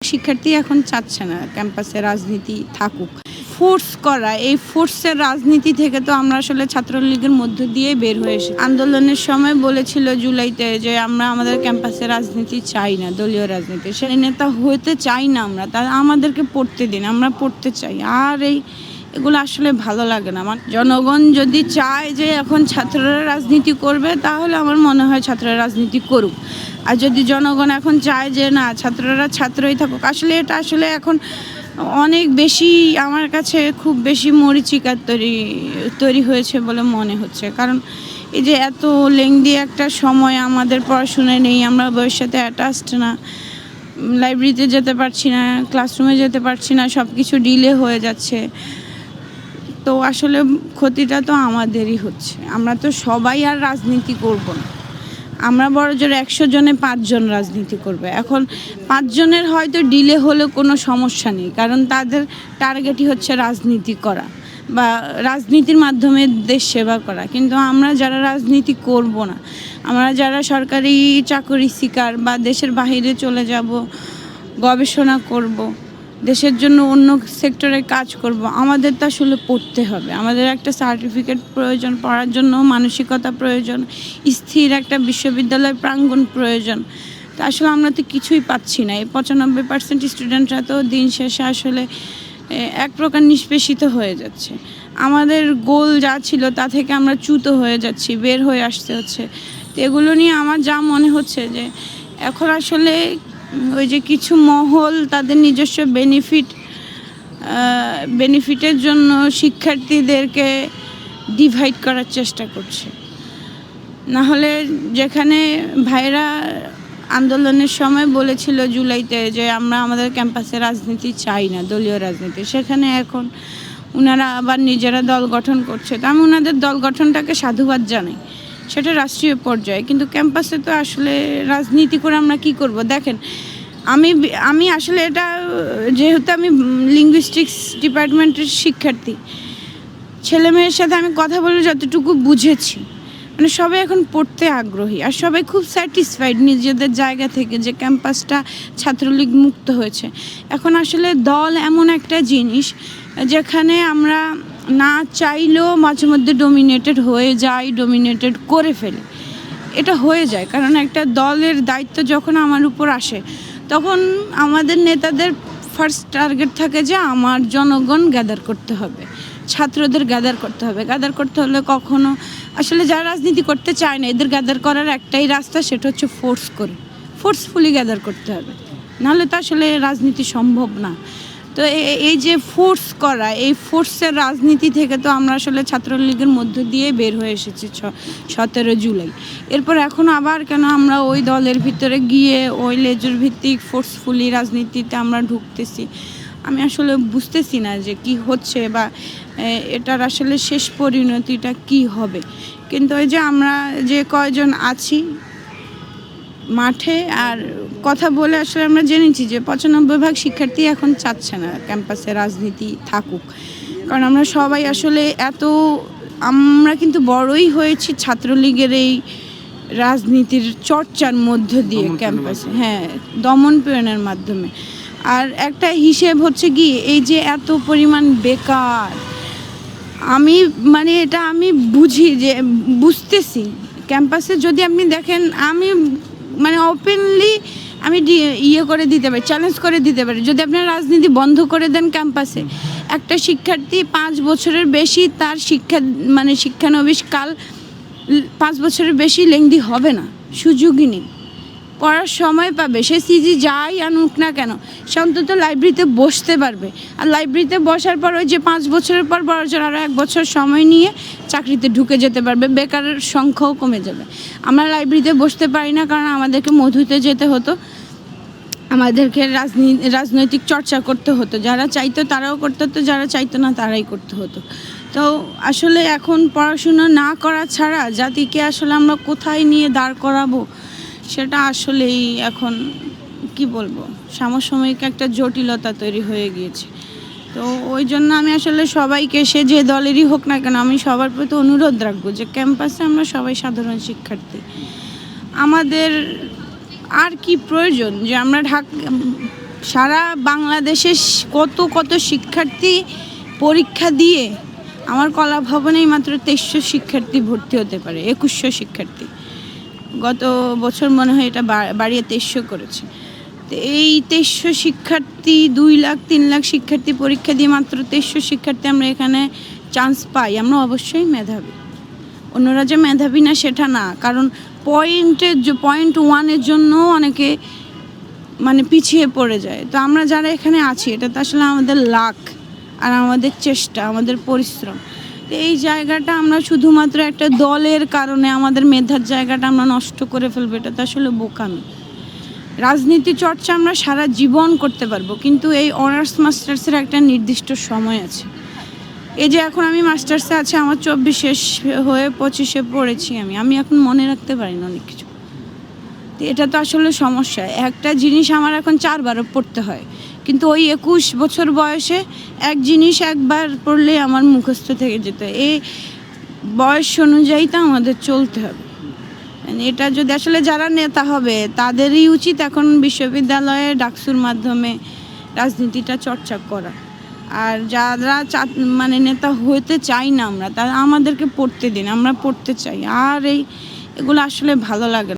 শিক্ষার্থী এখন চাচ্ছে না ক্যাম্পাসে রাজনীতি থাকুক। ফোর্স করা, এই ফোর্সের রাজনীতি থেকে তো আমরা আসলে ছাত্রলীগের মধ্য দিয়ে বের হয়ে এসেছি। আন্দোলনের সময় বলেছিল জুলাইতে যে আমরা আমাদের ক্যাম্পাসে রাজনীতি চাই না, দলীয় রাজনীতি। সেই নেতা হতে চাই না আমরা, তারা আমাদেরকে পড়তে দিন, আমরা পড়তে চাই। আর এগুলো আসলে ভালো লাগে না। আমার জনগণ যদি চায় যে এখন ছাত্ররা রাজনীতি করবে, তাহলে আমার মনে হয় ছাত্ররা রাজনীতি করুক। আর যদি জনগণ এখন চায় যে না, ছাত্ররা ছাত্রই থাকুক, আসলে এটা আসলে এখন অনেক বেশি আমার কাছে খুব বেশি মরীচিকা তৈরি হয়েছে বলে মনে হচ্ছে। কারণ এই যে এত লেংদি একটা সময় আমাদের পড়াশোনায় নেই, আমরা বইয়ের সাথে অ্যাটাচড না, লাইব্রেরিতে যেতে পারছি না, ক্লাসরুমে যেতে পারছি না, সব কিছু ডিলে হয়ে যাচ্ছে। তো আসলে ক্ষতিটা তো আমাদেরই হচ্ছে। আমরা তো সবাই আর রাজনীতি করব না, আমরা বড় জোর 100 জনে 5 জন রাজনীতি করবে। এখন 5 জনের হয়তো ডিলে হলে কোনো সমস্যা নেই, কারণ তাদের টার্গেটই হচ্ছে রাজনীতি করা বা রাজনীতির মাধ্যমে দেশ সেবা করা। কিন্তু আমরা যারা রাজনীতি করব না, আমরা যারা সরকারি চাকরি শিকার বা দেশের বাইরে চলে যাব, গবেষণা করব, দেশের জন্য অন্য সেক্টরে কাজ করব, আমাদের তো আসলে পড়তে হবে। আমাদের একটা সার্টিফিকেট প্রয়োজন, পড়ার জন্য মানসিকতা প্রয়োজন, স্থির একটা বিশ্ববিদ্যালয় প্রাঙ্গণ প্রয়োজন। তো আসলে আমরা তো কিছুই পাচ্ছি না। এই 95% স্টুডেন্টরা তো দিন শেষে আসলে এক প্রকার নিষ্পেষিত হয়ে যাচ্ছে। আমাদের গোল যা ছিল তা থেকে আমরা চ্যুত হয়ে যাচ্ছি, বের হয়ে আসতে হচ্ছে। তো এগুলো নিয়ে আমার যা মনে হচ্ছে যে এখন আসলে ওই যে কিছু মহল তাদের নিজস্ব বেনিফিটের জন্য শিক্ষার্থীদেরকে ডিভাইড করার চেষ্টা করছে। না হলে যেখানে ভাইরা আন্দোলনের সময় বলেছিল জুলাইতে যে আমরা আমাদের ক্যাম্পাসে রাজনীতি চাই না, দলীয় রাজনীতি, সেখানে এখন ওনারা আবার নিজেরা দল গঠন করছে। তো আমি ওনাদের দল গঠনটাকে সাধুবাদ জানাই, সেটা রাষ্ট্রীয় পর্যায়ে। কিন্তু ক্যাম্পাসে তো আসলে রাজনীতি করে আমরা কি করব? দেখেন, আমি আসলে এটা, যেহেতু আমি লিঙ্গুইস্টিক্স ডিপার্টমেন্টের শিক্ষার্থী, ছেলে মেয়ের সাথে আমি কথা বলে যতটুকু বুঝেছি, মানে সবাই এখন পড়তে আগ্রহী আর সবাই খুব স্যাটিসফাইড নিজেদের জায়গা থেকে যে ক্যাম্পাসটা ছাত্রলীগ মুক্ত হয়েছে। এখন আসলে দল এমন একটা জিনিস যেখানে আমরা না চাইলেও মাঝে মধ্যে ডমিনেটেড হয়ে যাই, ডমিনেটেড করে ফেলি। এটা হয়ে যায় কারণ একটা দলের দায়িত্ব যখন আমার উপর আসে, তখন আমাদের নেতাদের ফার্স্ট টার্গেট থাকে যে আমার জনগণ গ্যাদার করতে হবে, ছাত্রদের গ্যাদার করতে হবে। গ্যাদার করতে হলে কখনো আসলে যারা রাজনীতি করতে চায় না, এদের গ্যাদার করার একটাই রাস্তা, সেটা হচ্ছে ফোর্সফুলি গ্যাদার করতে হবে, নাহলে তো আসলে রাজনীতি সম্ভব না। তো এই যে ফোর্স করা, এই ফোর্সের রাজনীতি থেকে তো আমরা আসলে ছাত্রলীগের মধ্য দিয়ে বের হয়ে এসেছি 17 জুলাই। এরপর এখন আবার কেন আমরা ওই দলের ভিতরে গিয়ে ওই লেজুর ভিত্তিক ফোর্সফুলি রাজনীতিতে আমরা ঢুকতেছি, আমি আসলে বুঝতেছি না যে কি হচ্ছে বা এটার আসলে শেষ পরিণতিটা কি হবে। কিন্তু ওই যে আমরা যে কয়জন আছি মাঠে আর কথা বলে আসলে আমরা জেনেছি যে 95% শিক্ষার্থী এখন চাচ্ছে না ক্যাম্পাসে রাজনীতি থাকুক। কারণ আমরা সবাই আসলে আমরা কিন্তু বড়ই হয়েছি ছাত্রলীগের এই রাজনীতির চর্চার মধ্য দিয়ে ক্যাম্পাসে, হ্যাঁ, দমন পীড়নের মাধ্যমে। আর একটা হিসেব হচ্ছে কি, এই যে এত পরিমাণ বেকার, এটা আমি বুঝতেছি ক্যাম্পাসে যদি আপনি দেখেন, আমি ওপেনলি আমি করে দিতে পারি, চ্যালেঞ্জ করে দিতে পারি, যদি আপনারা রাজনীতি বন্ধ করে দেন ক্যাম্পাসে, একটা শিক্ষার্থী 5 বছরের বেশি তার শিক্ষানবিশ কাল 5 বছরের বেশি লেংদি হবে না, সুযোগই নেই, পড়ার সময় পাবে। সে সিজি যাই আনুক না কেন, সে অন্তত লাইব্রেরিতে বসতে পারবে। আর লাইব্রেরিতে বসার পর ওই যে 5 বছরের পর পড়ার জন্য আরও 1 বছর সময় নিয়ে চাকরিতে ঢুকে যেতে পারবে, বেকারের সংখ্যাও কমে যাবে। আমরা লাইব্রেরিতে বসতে পারি না কারণ আমাদেরকে মধুতে যেতে হতো, আমাদেরকে রাজনৈতিক চর্চা করতে হতো, যারা চাইতো তারাও করতে হতো, যারা চাইতো না তারাই করতে হতো। তো আসলে এখন পড়াশুনো না করা ছাড়া জাতিকে আসলে আমরা কোথায় নিয়ে দাঁড় করাবো, সেটা আসলেই এখন কি বলবো, সমসাময়িক একটা জটিলতা তৈরি হয়ে গিয়েছে। তো ওই জন্য আমি আসলে সবাইকে, সে যে দলেরই হোক না কেন, আমি সবার প্রতি অনুরোধ রাখবো যে ক্যাম্পাসে আমরা সবাই সাধারণ শিক্ষার্থী, আমাদের আর কি প্রয়োজন যে আমরা সারা বাংলাদেশে কত কত শিক্ষার্থী পরীক্ষা দিয়ে আমার কলা ভবনেই মাত্র 2300 শিক্ষার্থী ভর্তি হতে পারে, 2100 শিক্ষার্থী। গত বছর মনে হয় এটা বাড়িয়ে 2300 করেছে। তো এই 2300 শিক্ষার্থী, 2 লাখ 3 লাখ শিক্ষার্থী পরীক্ষা দিয়ে মাত্র 2300 শিক্ষার্থী আমরা এখানে চান্স পাই, আমরা অবশ্যই মেধাবী। অন্যরা যে মেধাবী না সেটা না, কারণ পয়েন্ট 1-এর জন্য অনেকে মানে পিছিয়ে পড়ে যায়। তো আমরা যারা এখানে আছি এটা তো আসলে আমাদের লাক আর আমাদের চেষ্টা, আমাদের পরিশ্রম। তো এই জায়গাটা আমরা শুধুমাত্র একটা দলের কারণে আমাদের মেধার জায়গাটা আমরা নষ্ট করে ফেলবো, এটা তো আসলে বোকামি। রাজনীতি চর্চা আমরা সারা জীবন করতে পারবো, কিন্তু এই অনার্স মাস্টার্সের একটা নির্দিষ্ট সময় আছে। এই যে এখন আমি মাস্টার্সে আছি, আমার 24 শেষ হয়ে 25-এ পড়েছি, আমি এখন মনে রাখতে পারি না অনেক কিছু। তো এটা তো আসলে সমস্যা। একটা জিনিস আমার এখন 4 বারও পড়তে হয়, কিন্তু ওই 21 বছর বয়সে এক জিনিস একবার পড়লে আমার মুখস্থ থেকে যেত। এই বয়স অনুযায়ী তো আমাদের চলতে হবে। এটা যদি আসলে যারা নেতা হবে তাদেরই উচিত এখন বিশ্ববিদ্যালয়ে ডাকসুর মাধ্যমে রাজনীতিটা চর্চা করা। আর যারা মানে নেতা হতে চাই না আমরা, তারা আমাদেরকে পড়তে দিন, আমরা পড়তে চাই। আর এগুলো আসলে ভালো লাগে না।